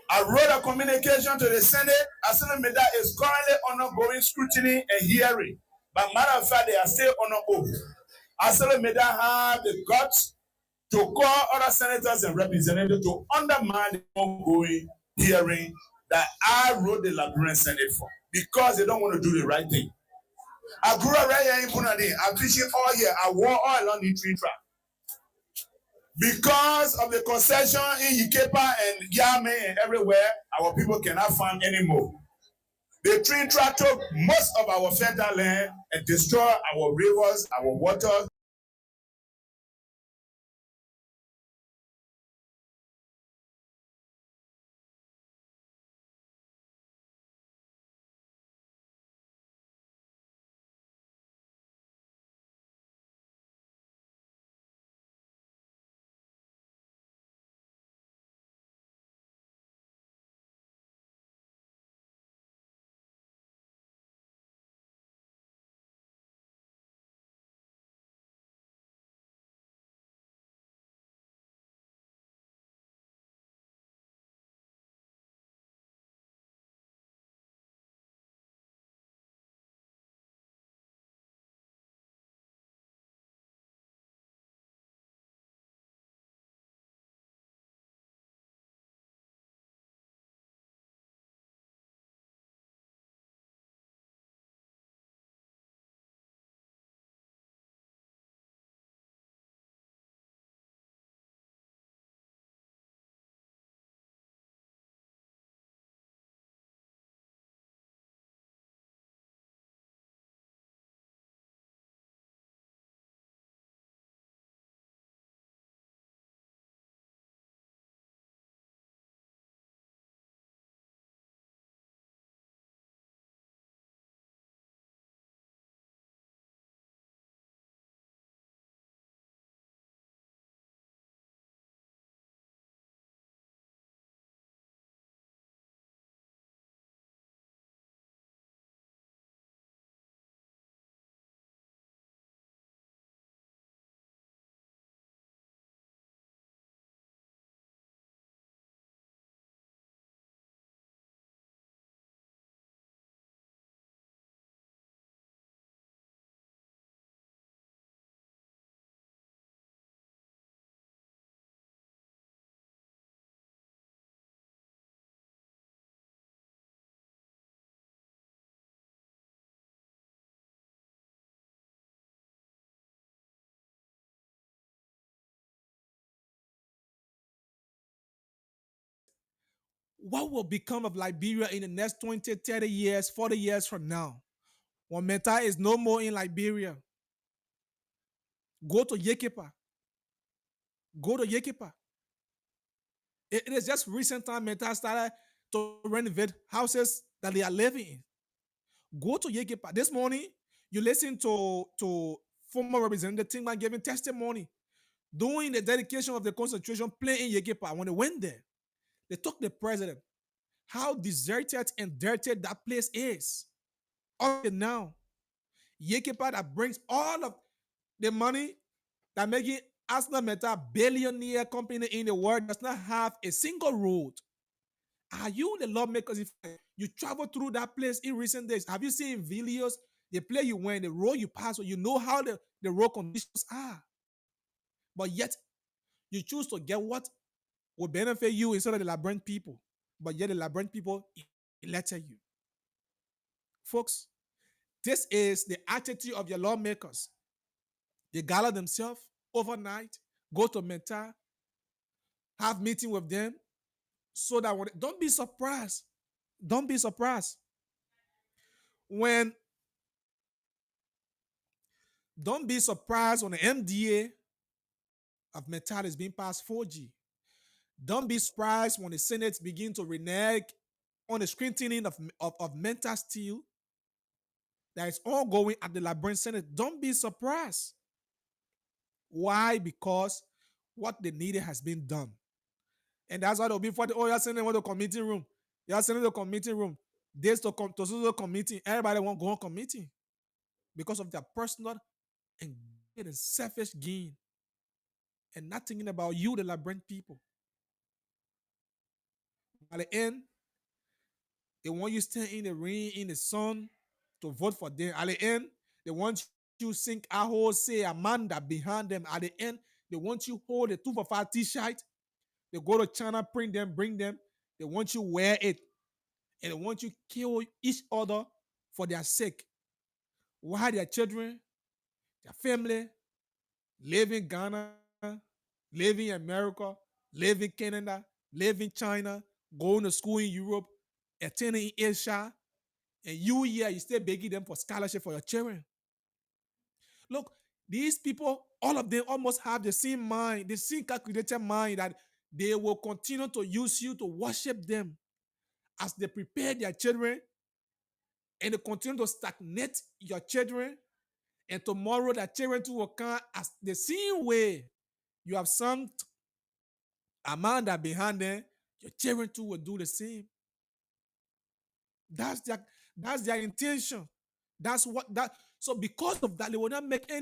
I wrote a communication to the Senate. ArcelorMittal is currently undergoing scrutiny and hearing. But matter of fact, they are still on oath. ArcelorMittal have the guts to call other senators and representatives to undermine the ongoing hearing that I wrote the Liberian Senate for, because they don't want to do the right thing. I grew up right here in Punadi. I'm fishing all year. I wore all along the tree track. Because of the concession in Ikepa and Yame and everywhere, our people cannot farm anymore. The train track took most of our fertile land and destroyed our rivers, our waters. what will become of Liberia in the next 20, 30 years, 40 years from now? When Meta is no more in Liberia, go to Yekepa. Go to Yekepa. It is just recent time Meta started to renovate houses that they are living in. Go to Yekepa. This morning, you listen to former Representative Tingman giving testimony during the dedication of the concentration plant in Yekepa. When they went there, they took the president how deserted and dirty that place is. Up now, Yekepa that brings all of the money that make it Arsenal Meta billionaire company in the world does not have a single road. Are you the lawmakers? If you travel through that place in recent days, have you seen videos? The place you went, the road you pass, you know how the road conditions are. But yet, you choose to get what will benefit you instead of the Labyrinth people. But yet, the Labyrinth people elected you. Folks, this is the attitude of your lawmakers. They gather themselves overnight, go to Meta, have meeting with them, so that don't be surprised. Don't be surprised when don't be surprised when the MDA of Meta is being passed 4G. Don't be surprised when the Senate begin to renege on the scrutiny of Meta steel that is ongoing at the Labyrinth Senate. Don't be surprised. Why? Because what they needed has been done. And that's why they'll be for the you're sending them to the committee room. You're sending the committee room. This to the committee. Everybody won't go on committee because of their personal and selfish gain. And not thinking about you, the Labyrinth people. At the end, they want you stand in the rain, in the sun to vote for them. At the end, they want you sing Aho, say Amanda behind them. At the end, they want you hold a 2 for 5 t-shirt. They go to China, print them, bring them. They want you wear it. And they want you kill each other for their sake. Why their children, their family, live in Ghana, live in America, live in Canada, live in China, going to school in Europe, attending in Asia, and you here, you still begging them for scholarship for your children. Look, these people, all of them almost have the same mind, the same calculated mind that they will continue to use you to worship them as they prepare their children and they continue to stagnate your children. And tomorrow, their children too will come as the same way you have sung Amanda behind them, your children too will do the same. That's their intention. That's what that. So because of that, they will not make any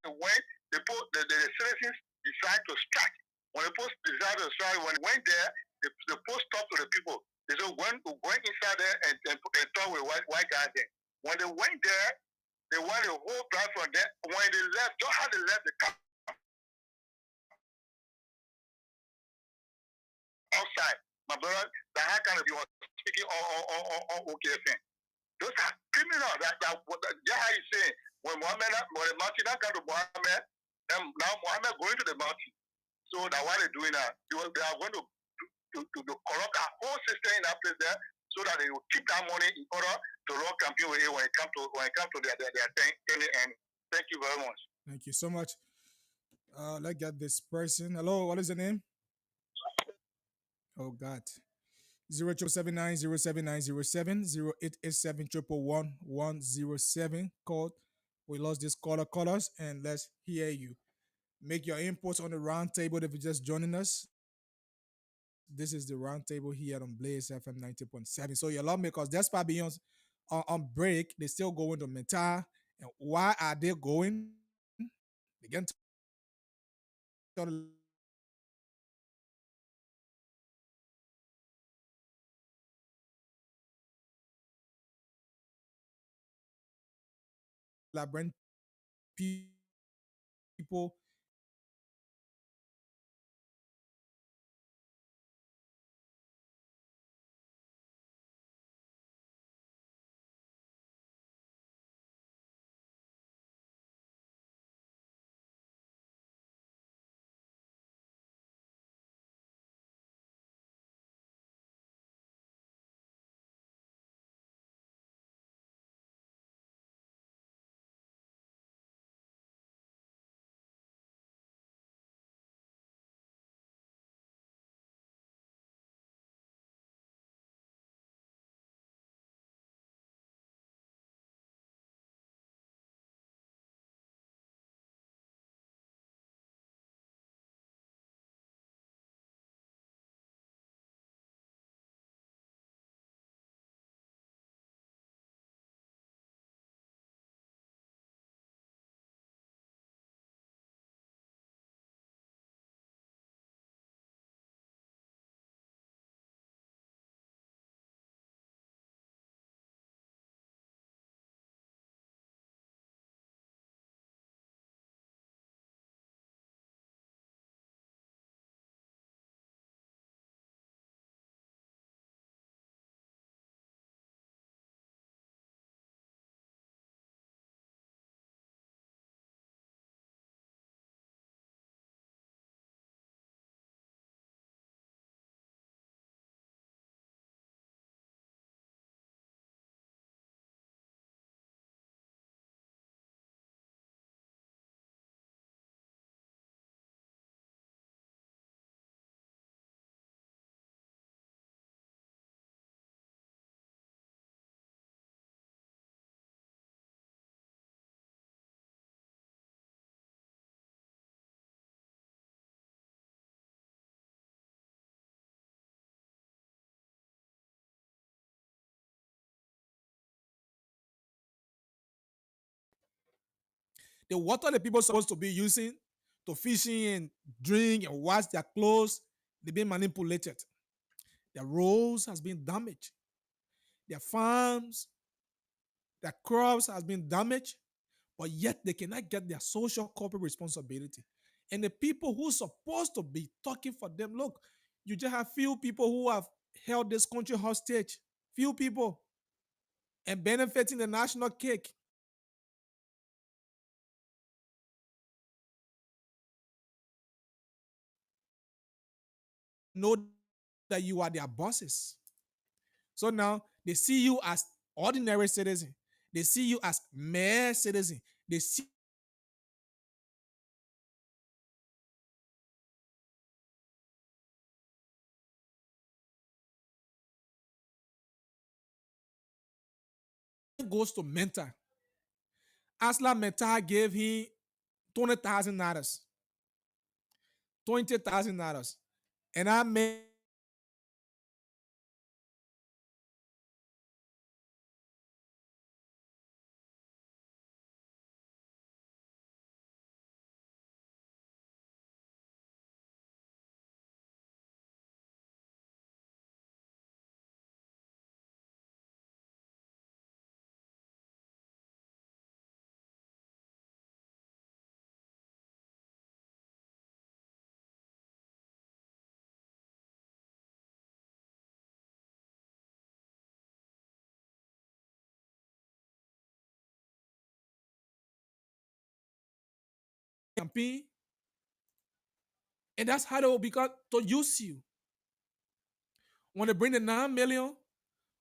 when the citizens decide to strike, when the post decided to strike, when they went there, the post talked to the people. They said, when we went inside there and talk with white guys there. When they went there, they went a whole drive from there. When they left, just how they left the car outside, my brother, the high kind of you was speaking on OKFN. Those are criminals. That's how you say when the mountain got to Muhammad, now Muhammad going to the mountain. So that's why they're doing that. They are going to corrupt our whole system in that place there, so that they will keep that money in order to run campaign with it when it comes to their thing. And thank you very much. Thank you so much. Let's get this person. Hello, what is the name? Oh God. 079079070 0887 code. We lost this callers and let's hear you. Make your inputs on the round table if you're just joining us. This is the round table here on Blaze FM 90.7. So your lawmakers, despite being on break, they still going to Meta. And why are they going? Begin to bring people the water the people supposed to be using to fishing and drink and wash their clothes, they've been manipulated. Their roads has been damaged. Their farms, their crops has been damaged, but yet they cannot get their social corporate responsibility. And the people who are supposed to be talking for them, look, you just have few people who have held this country hostage, few people, and benefiting the national cake. Know that you are their bosses. So now they see you as ordinary citizen. They see you as mere citizen. They see goes to Mentor. Asla Mentor gave him $20,000, $20,000, and I made campaign, and that's how they will become to use you. When they bring the 9 million,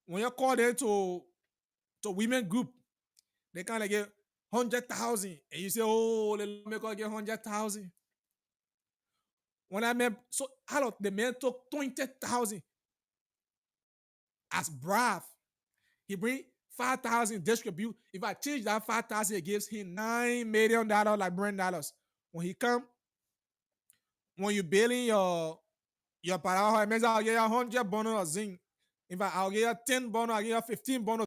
when you call them to women group, they kind of get 100,000, and you say, "Oh, the lawmaker get 100,000." When I met, so hello, the man took 20,000 as bribe. He bring 5,000 distribute. If I change that 5,000, it gives him $9 million like $1 When he come, when you billing your para, I'll give you 100 bonus of zinc. In fact, I'll give you 10 bonus, I'll give you 15 bonus.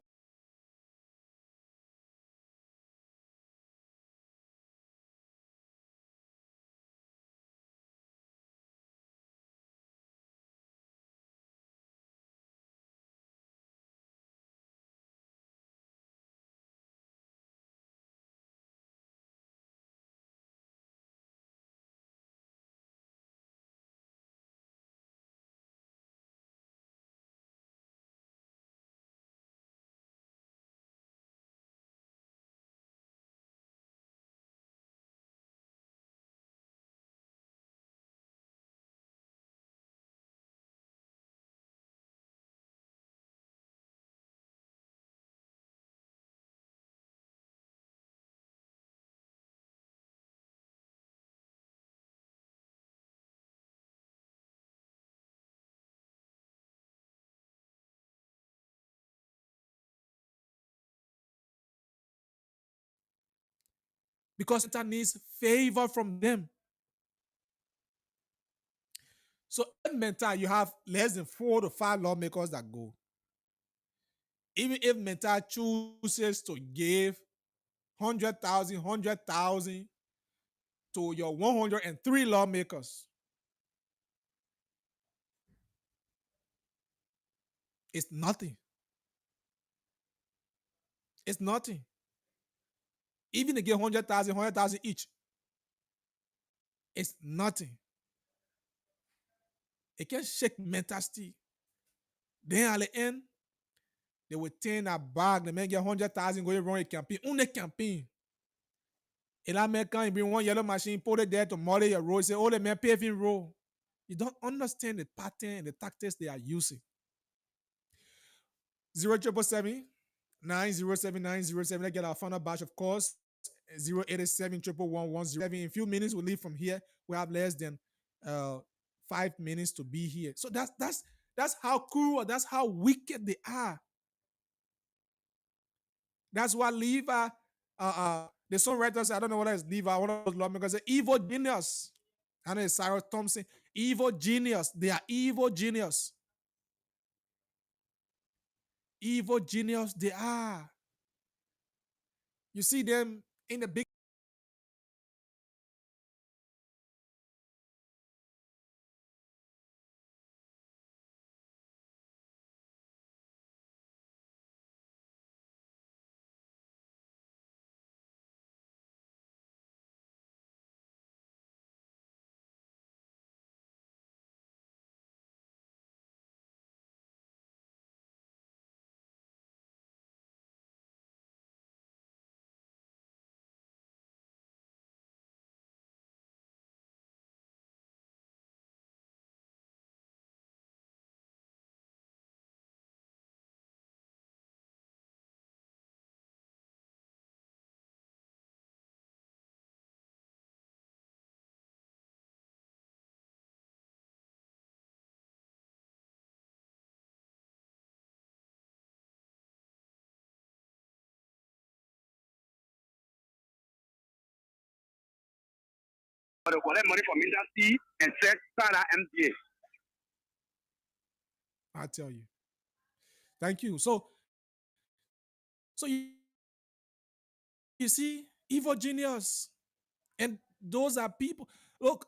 Because it needs favor from them. So in Mental, you have less than 4 to 5 lawmakers that go. Even if Mental chooses to give 100,000 to your 103 lawmakers, it's nothing. It's nothing. Even to get 100,000 each, it's nothing. It can shake Mental still. Then at the end, they will turn a bag. The man get 100,000 go run a campaign. On a campaign. And that man can bring one yellow machine, put it there to muddy your road. Say, oh, the man paving road. You don't understand the pattern and the tactics they are using. 0777 907 907. Let's get our final batch, of course. 087 111 In a few minutes, we leave from here. We have less than 5 minutes to be here. So that's how cruel, that's how wicked they are. That's why Levi, the songwriters, I don't know what it's Levi, one of those lawmakers, say evil genius. I know it's Cyrus Thompson. Evil genius. They are evil genius. Evil genius they are. You see them in the big to collect money from industry and set Sarah MDA. I tell you. Thank you. So you see, evil genius. And those are people. Look,